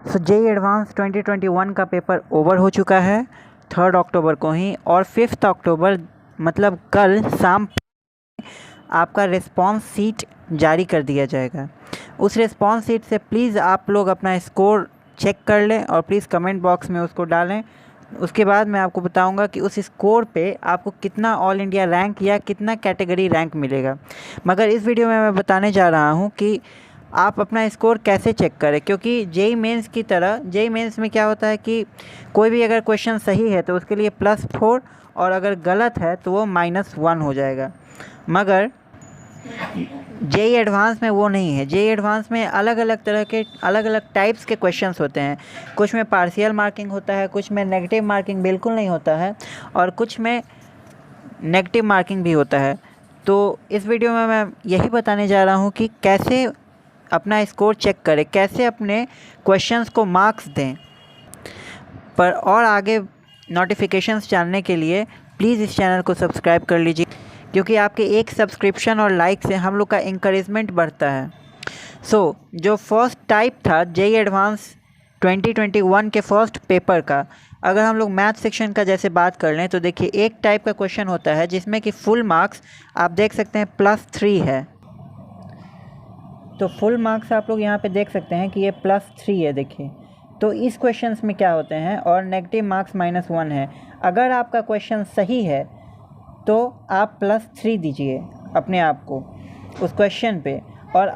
सो JEE advance 2021 का paper over हो चुका है 3 अक्टूबर को ही, और 5 अक्टूबर मतलब कल शाम आपका रिस्पॉन्स शीट जारी कर दिया जाएगा। उस रिस्पॉन्स शीट से प्लीज़ आप लोग अपना स्कोर चेक कर लें और प्लीज़ कमेंट बॉक्स में उसको डालें। उसके बाद मैं आपको बताऊंगा कि उस स्कोर पे आपको कितना ऑल इंडिया रैंक या कितना कैटेगरी रैंक मिलेगा। मगर इस वीडियो में मैं बताने जा रहा हूँ कि आप अपना स्कोर कैसे चेक करें, क्योंकि जेईई मेंस की तरह जेईई मेंस में क्या होता है कि कोई भी अगर क्वेश्चन सही है तो उसके लिए +4 और अगर गलत है तो वो -1 हो जाएगा। मगर जेईई एडवांस में वो नहीं है। जेईई एडवांस में अलग अलग तरह के अलग अलग टाइप्स के क्वेश्चंस होते हैं। कुछ में पार्शियल मार्किंग होता है, कुछ में नेगेटिव मार्किंग बिल्कुल नहीं होता है, और कुछ में नेगेटिव मार्किंग भी होता है। तो इस वीडियो में मैं यही बताने जा रहा हूँ कि कैसे अपना स्कोर चेक करें, कैसे अपने क्वेश्चंस को मार्क्स दें। पर और आगे नोटिफिकेशंस जानने के लिए प्लीज़ इस चैनल को सब्सक्राइब कर लीजिए, क्योंकि आपके एक सब्सक्रिप्शन और लाइक से हम लोग का इंकरेजमेंट बढ़ता है। जो फर्स्ट टाइप था जेईई एडवांस 2021 के फर्स्ट पेपर का, अगर हम लोग मैथ सेक्शन का जैसे बात कर लें तो देखिए एक टाइप का क्वेश्चन होता है जिसमें कि फुल मार्क्स आप देख सकते हैं +3 है। तो फुल मार्क्स आप लोग यहाँ पे देख सकते हैं कि ये +3 है, देखिए। तो इस क्वेश्चंस में क्या होते हैं, और नेगेटिव मार्क्स -1 है। अगर आपका क्वेश्चन सही है तो आप +3 दीजिए अपने आप को उस क्वेश्चन पे। और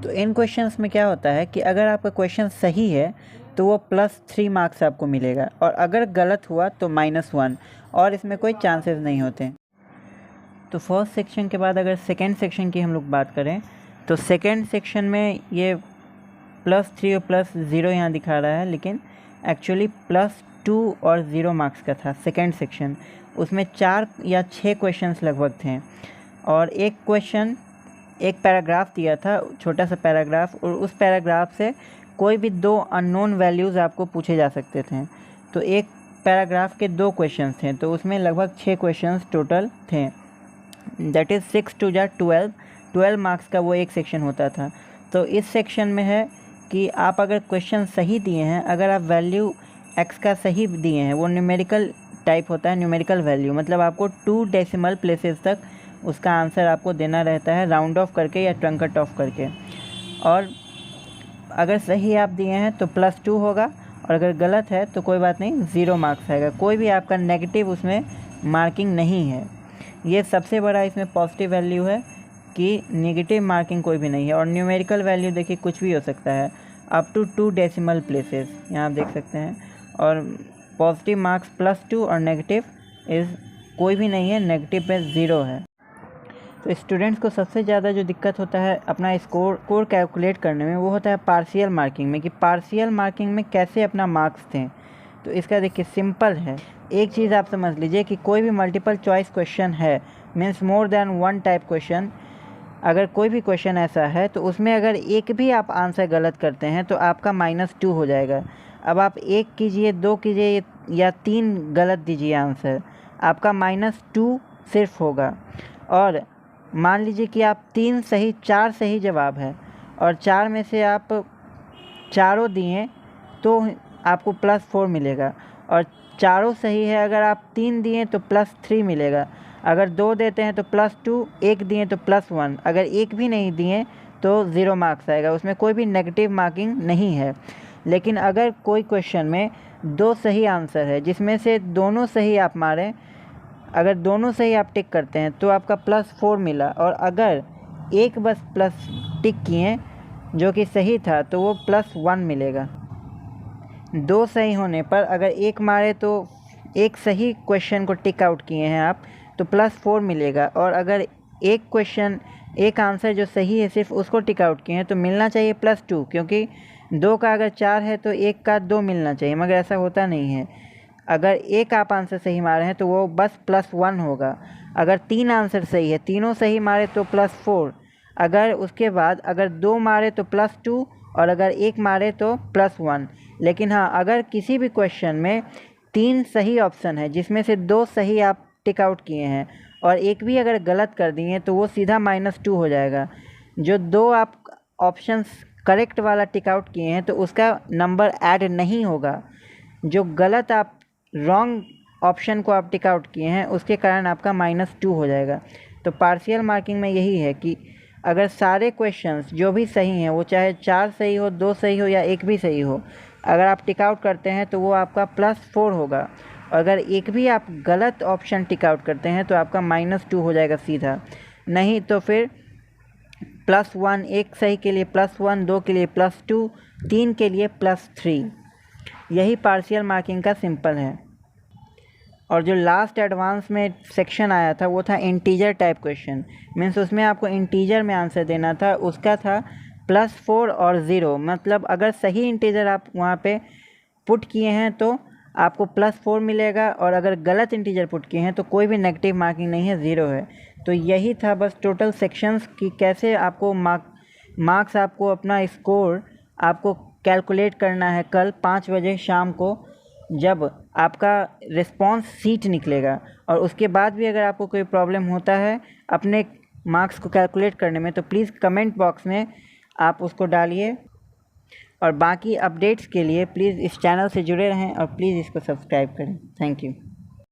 तो इन क्वेश्चंस में क्या होता है कि अगर आपका क्वेश्चन सही है तो वो +3 मार्क्स आपको मिलेगा, और अगर गलत हुआ तो -1, और इसमें कोई चांसेस नहीं होते। तो फर्स्ट सेक्शन के बाद अगर सेकेंड सेक्शन की हम लोग बात करें तो सेकेंड सेक्शन में ये +3 और +0 यहाँ दिखा रहा है, लेकिन एक्चुअली +2 और 0 मार्क्स का था सेकेंड सेक्शन। उसमें 4 या 6 क्वेश्चंस लगभग थे, और एक क्वेश्चन एक पैराग्राफ दिया था, छोटा सा पैराग्राफ, और उस पैराग्राफ से कोई भी 2 अननोन वैल्यूज़ आपको पूछे जा सकते थे। तो एक पैराग्राफ के 2 क्वेश्चंस थे, तो उसमें लगभग 6 क्वेश्चंस टोटल थे। दैट इज़ 6 × 2 = 12 मार्क्स का वो एक सेक्शन होता था। तो इस सेक्शन में है कि आप अगर क्वेश्चन सही दिए हैं, अगर आप वैल्यू x का सही दिए हैं, वो न्यूमेरिकल टाइप होता है, न्यूमेरिकल वैल्यू मतलब आपको 2 डेसिमल प्लेसेस तक उसका आंसर आपको देना रहता है, राउंड ऑफ करके या ट्रंकेट ऑफ करके। और अगर सही आप दिए हैं तो +2 होगा, और अगर गलत है तो कोई बात नहीं, 0 मार्क्स आएगा। कोई भी आपका नेगेटिव उसमें मार्किंग नहीं है। ये सबसे बड़ा इसमें पॉजिटिव वैल्यू है कि नेगेटिव मार्किंग कोई भी नहीं है। और न्यूमेरिकल वैल्यू देखिए कुछ भी हो सकता है, अप टू 2 डेसिमल प्लेसेस, यहाँ आप देख सकते हैं। और पॉजिटिव मार्क्स +2 और नेगेटिव इज़ कोई भी नहीं है, नेगेटिव पे 0 है। तो स्टूडेंट्स को सबसे ज़्यादा जो दिक्कत होता है अपना स्कोर कैलकुलेट करने में, वो होता है पार्शियल मार्किंग में, कि पार्शियल मार्किंग में कैसे अपना मार्क्स दें। तो इसका देखिए सिंपल है। एक चीज़ आप समझ लीजिए कि कोई भी मल्टीपल चॉइस क्वेश्चन है, means more than 1 type question, अगर कोई भी क्वेश्चन ऐसा है तो उसमें अगर एक भी आप आंसर गलत करते हैं तो आपका -2 हो जाएगा। अब आप 1 कीजिए, 2 कीजिए या 3 गलत दीजिए आंसर, आपका -2 सिर्फ होगा। और मान लीजिए कि आप 3 सही 4 सही जवाब है, और 4 में से आप चारों दिए तो आपको +4 मिलेगा, और चारों सही है अगर आप 3 दिए तो +3 मिलेगा। अगर 2 देते हैं तो +2, 1 दिए तो +1, अगर एक भी नहीं दिए तो 0 मार्क्स आएगा। उसमें कोई भी नेगेटिव मार्किंग नहीं है। लेकिन अगर कोई क्वेश्चन में 2 सही आंसर है जिसमें से दोनों सही आप मारें, अगर दोनों सही आप टिक करते हैं तो आपका +4 मिला, और अगर एक बस प्लस टिक किए जो कि सही था तो वो +1 मिलेगा। 2 सही होने पर अगर एक मारे तो एक सही क्वेश्चन को टिक आउट किए हैं आप तो +4 मिलेगा, और अगर एक आंसर जो सही है सिर्फ उसको टिक आउट किए हैं तो मिलना चाहिए +2, क्योंकि 2 का अगर 4 है तो 1 का 2 मिलना चाहिए, मगर ऐसा होता नहीं है। अगर एक आप आंसर सही मारे हैं तो वो बस +1 होगा। अगर 3 आंसर सही है, तीनों सही मारे तो +4, अगर उसके बाद अगर 2 मारे तो +2, और अगर 1 मारे तो +1। लेकिन हाँ, अगर किसी भी क्वेश्चन में 3 सही ऑप्शन है जिसमें से 2 सही आप टिक आउट किए हैं और एक भी अगर गलत कर दिए तो वो सीधा -2 हो जाएगा। जो 2 आप ऑप्शंस करेक्ट वाला टिक आउट किए हैं तो उसका नंबर ऐड नहीं होगा। जो गलत आप रॉन्ग ऑप्शन को आप टिक आउट किए हैं उसके कारण आपका -2 हो जाएगा। तो पार्शियल मार्किंग में यही है कि अगर सारे क्वेश्चंस जो भी सही हैं, वो चाहे 4 सही हो, 2 सही हो या 1 भी सही हो, अगर आप टिक आउट करते हैं तो वो आपका +4 होगा। अगर एक भी आप गलत ऑप्शन टिक आउट करते हैं तो आपका -2 हो जाएगा सीधा। नहीं तो फिर +1, एक सही के लिए +1, 2 के लिए +2, 3 के लिए +3। यही पार्शियल मार्किंग का सिंपल है। और जो लास्ट एडवांस में सेक्शन आया था वो था इंटीजर टाइप क्वेश्चन, मीन्स उसमें आपको इंटीजर में आंसर देना था। उसका था +4 और 0, मतलब अगर सही इंटीजर आप वहाँ पे पुट किए हैं तो आपको +4 मिलेगा, और अगर गलत इंटीजर पुट किए हैं तो कोई भी नेगेटिव मार्किंग नहीं है, 0 है। तो यही था बस टोटल सेक्शंस की कैसे आपको मार्क्स आपको अपना स्कोर आपको कैलकुलेट करना है कल 5 बजे शाम को, जब आपका रिस्पॉन्स सीट निकलेगा। और उसके बाद भी अगर आपको कोई प्रॉब्लम होता है अपने मार्क्स को कैलकुलेट करने में तो प्लीज़ कमेंट बॉक्स में आप उसको डालिए। और बाकी अपडेट्स के लिए प्लीज़ इस चैनल से जुड़े रहें और प्लीज़ इसको सब्सक्राइब करें। Thank you.